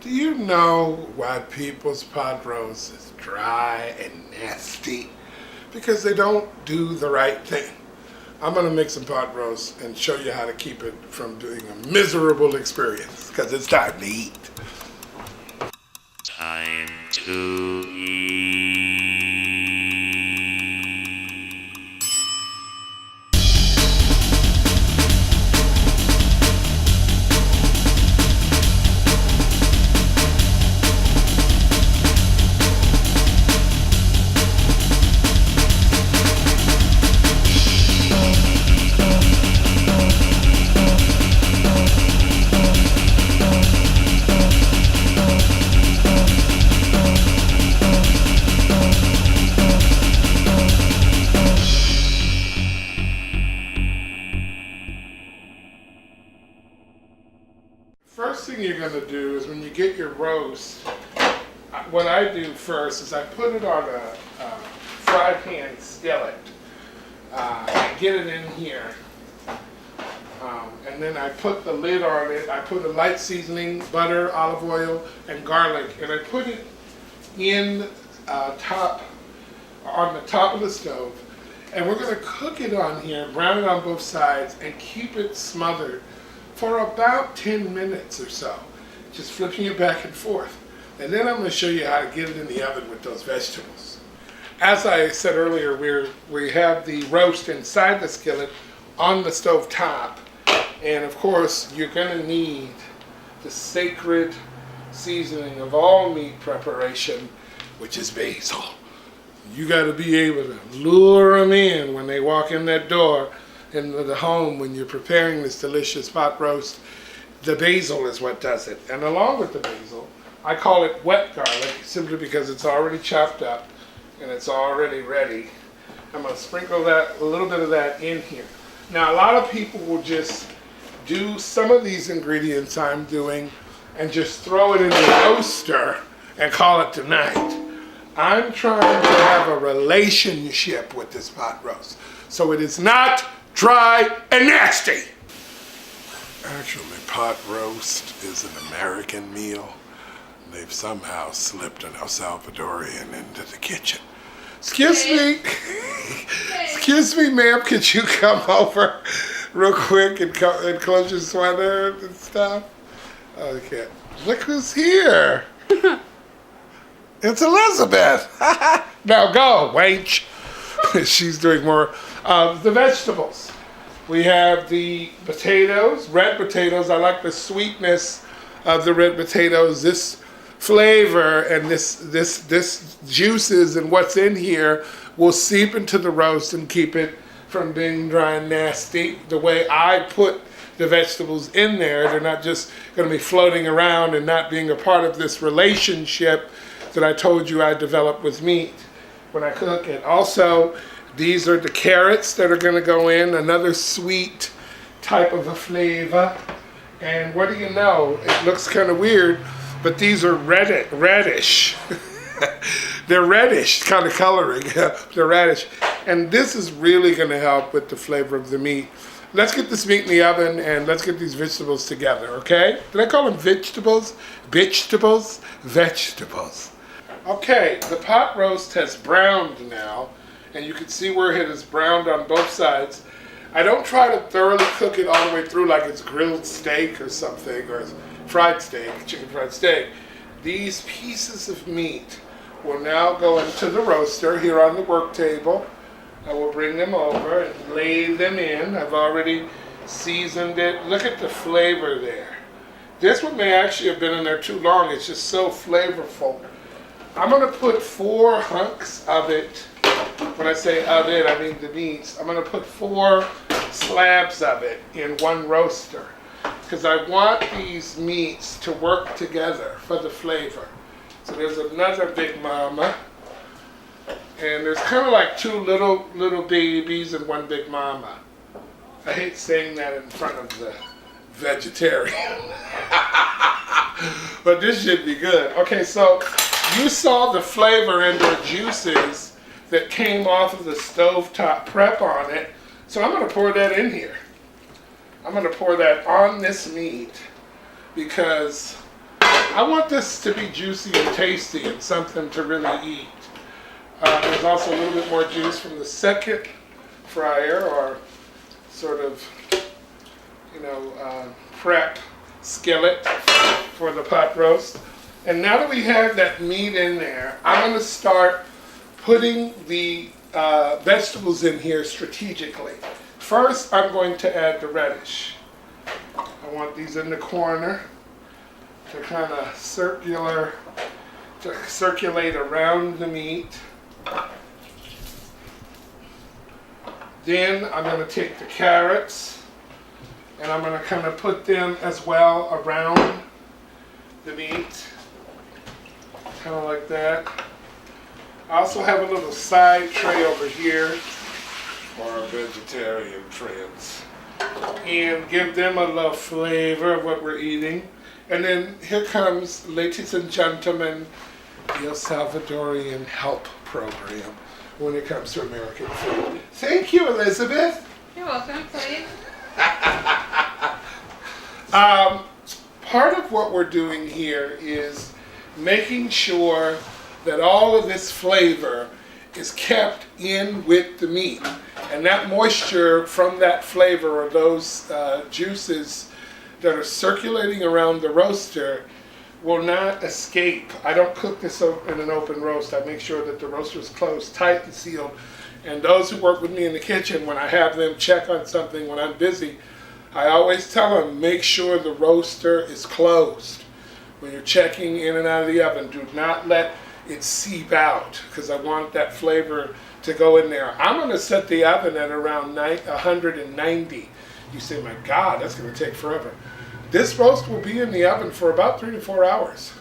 Do you know why people's pot roast is dry and nasty? Because they don't do the right thing. I'm going to make some pot roast and show you how to keep it from being a miserable experience, because it's time to eat. Time to eat. First thing you're going to do is when you get your roast, what I do first is I put it on a fry pan skillet and get it in here. And then I put the lid on it. I put a light seasoning, butter, olive oil, and garlic, and I put it in on the top of the stove. And we're going to cook it on here, brown it on both sides, and keep it smothered for about 10 minutes or so, just flipping it back and forth. And then I'm going to show you how to get it in the oven with those vegetables. As I said earlier, we have the roast inside the skillet on the stove top, and of course you're going to need the sacred seasoning of all meat preparation, which is basil. You got to be able to lure them in when they walk in that door into the home when you're preparing this delicious pot roast. The basil is what does it. And along with the basil, I call it wet garlic simply because it's already chopped up and it's already ready. I'm going to sprinkle a little bit of that in here. Now, a lot of people will just do some of these ingredients I'm doing and just throw it in the roaster and call it tonight. I'm trying to have a relationship with this pot roast, so it is not dry and nasty. Actually, pot roast is an American meal. They've somehow slipped an El Salvadorian into the kitchen. Excuse me. Excuse me, ma'am. Could you come over real quick and close your sweater and stuff? Okay. Look who's here. It's Elizabeth. Now go, wench. She's doing more. The vegetables. We have the potatoes, red potatoes. I like the sweetness of the red potatoes. This flavor and this juices and what's in here will seep into the roast and keep it from being dry and nasty. The way I put the vegetables in there, they're not just going to be floating around and not being a part of this relationship that I told you I developed with meat when I cook it. Also, these are the carrots that are going to go in, another sweet type of a flavor. And what do you know? It looks kind of weird, but these are reddish. They're reddish kind of coloring. They're radish. And this is really going to help with the flavor of the meat. Let's get this meat in the oven and let's get these vegetables together, okay? Did I call them vegetables? Vegetables? Vegetables. Okay, the pot roast has browned now, and you can see where it is browned on both sides. I don't try to thoroughly cook it all the way through like it's grilled steak or something, or fried steak, chicken fried steak. These pieces of meat will now go into the roaster here on the work table. I will bring them over and lay them in. I've already seasoned it. Look at the flavor there. This one may actually have been in there too long. It's just so flavorful. I'm going to put 4 hunks of it. When I say of it, I mean the meats. I'm going to put 4 slabs of it in one roaster because I want these meats to work together for the flavor. So there's another big mama, and there's kind of like 2 little babies and 1 big mama. I hate saying that in front of the vegetarian, but this should be good. Okay, so you saw the flavor and the juices that came off of the stovetop prep on it. So I'm going to pour that in here. I'm going to pour that on this meat because I want this to be juicy and tasty and something to really eat. There's also a little bit more juice from the second fryer, or sort of, prep skillet for the pot roast. And now that we have that meat in there, I'm going to start putting the vegetables in here strategically. First, I'm going to add the radish. I want these in the corner to kind of circulate around the meat. Then I'm going to take the carrots and I'm going to kind of put them as well around the meat, kind of like that. I also have a little side tray over here for our vegetarian friends, and give them a little flavor of what we're eating. And then here comes, ladies and gentlemen, the El Salvadorian Help Program when it comes to American food. Thank you, Elizabeth. You're welcome, please. Part of what we're doing here is making sure that all of this flavor is kept in with the meat. And that moisture from that flavor, or those juices that are circulating around the roaster, will not escape. I don't cook this in an open roast. I make sure that the roaster is closed tight and sealed. And those who work with me in the kitchen, when I have them check on something when I'm busy, I always tell them, make sure the roaster is closed. When you're checking in and out of the oven, do not let it seep out, because I want that flavor to go in there. I'm going to set the oven at around 190. You say, my God, that's going to take forever. This roast will be in the oven for about 3 to 4 hours.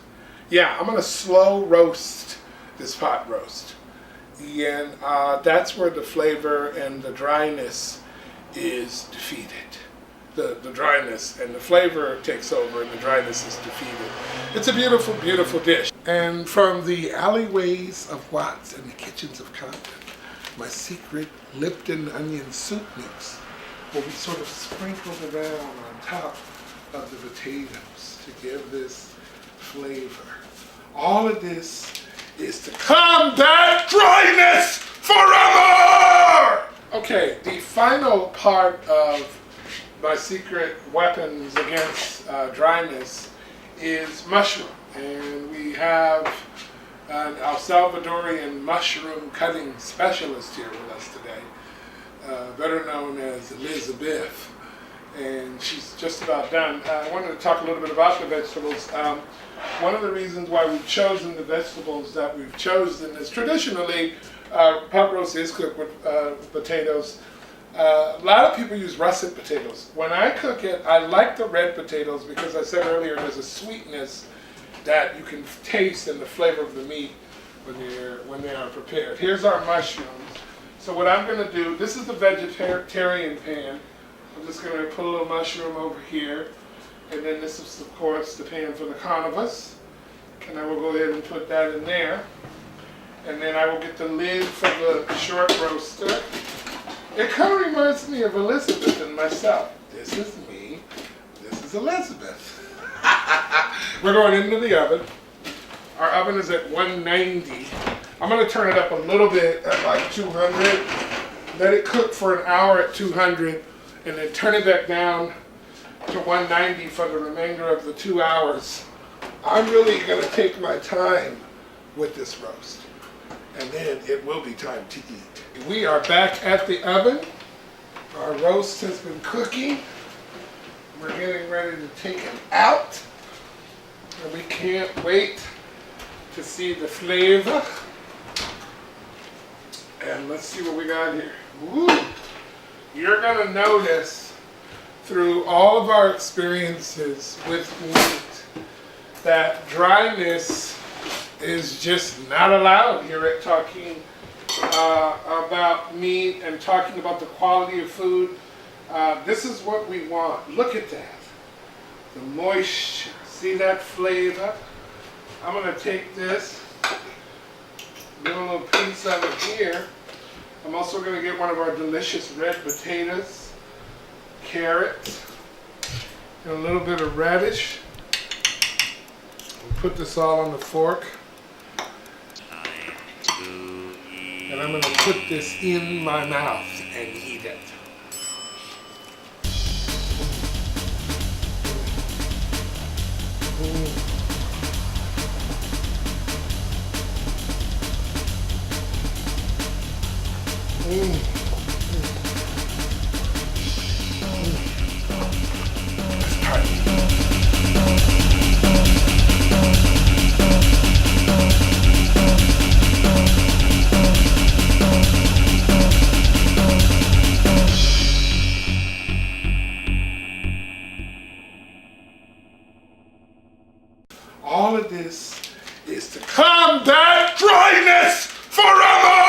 Yeah, I'm going to slow roast this pot roast. And that's where the flavor and the dryness is defeated. The dryness and the flavor takes over and the dryness is defeated. It's a beautiful, beautiful dish. And from the alleyways of Watts and the kitchens of Compton, my secret Lipton onion soup mix will be sort of sprinkled around on top of the potatoes to give this flavor. All of this is to combat dryness forever! Okay, the final part of my secret weapons against dryness is mushroom. And we have an El Salvadorian mushroom cutting specialist here with us today, better known as Elizabeth. And she's just about done. I wanted to talk a little bit about the vegetables. One of the reasons why we've chosen the vegetables that we've chosen is traditionally pot roast is cooked with potatoes. A lot of people use russet potatoes. When I cook it, I like the red potatoes because I said earlier there's a sweetness that you can taste in the flavor of the meat when they are prepared. Here's our mushrooms. So what I'm going to do, this is the vegetarian pan. I'm just going to put a little mushroom over here. And then this is, of course, the pan for the carnivus. And I will go ahead and put that in there. And then I will get the lid for the short roaster. It kind of reminds me of Elizabeth and myself. This is me. This is Elizabeth. We're going into the oven. Our oven is at 190. I'm going to turn it up a little bit at like 200. Let it cook for an hour at 200. And then turn it back down to 190 for the remainder of the 2 hours. I'm really going to take my time with this roast. And then it will be time to eat. We are back at the oven. Our roast has been cooking. We're getting ready to take it out. And we can't wait to see the flavor. And let's see what we got here. Woo! You're going to notice through all of our experiences with meat that dryness is just not allowed here at Talking about meat and talking about the quality of food. This is what we want. Look at that. The moisture. See that flavor? I'm going to take this, get a little piece of it here. I'm also going to get one of our delicious red potatoes, carrots, and a little bit of radish. Put this all on the fork, Time to eat. and I'm gonna put this in my mouth and eat it. It's tight. All of this is to combat dryness for a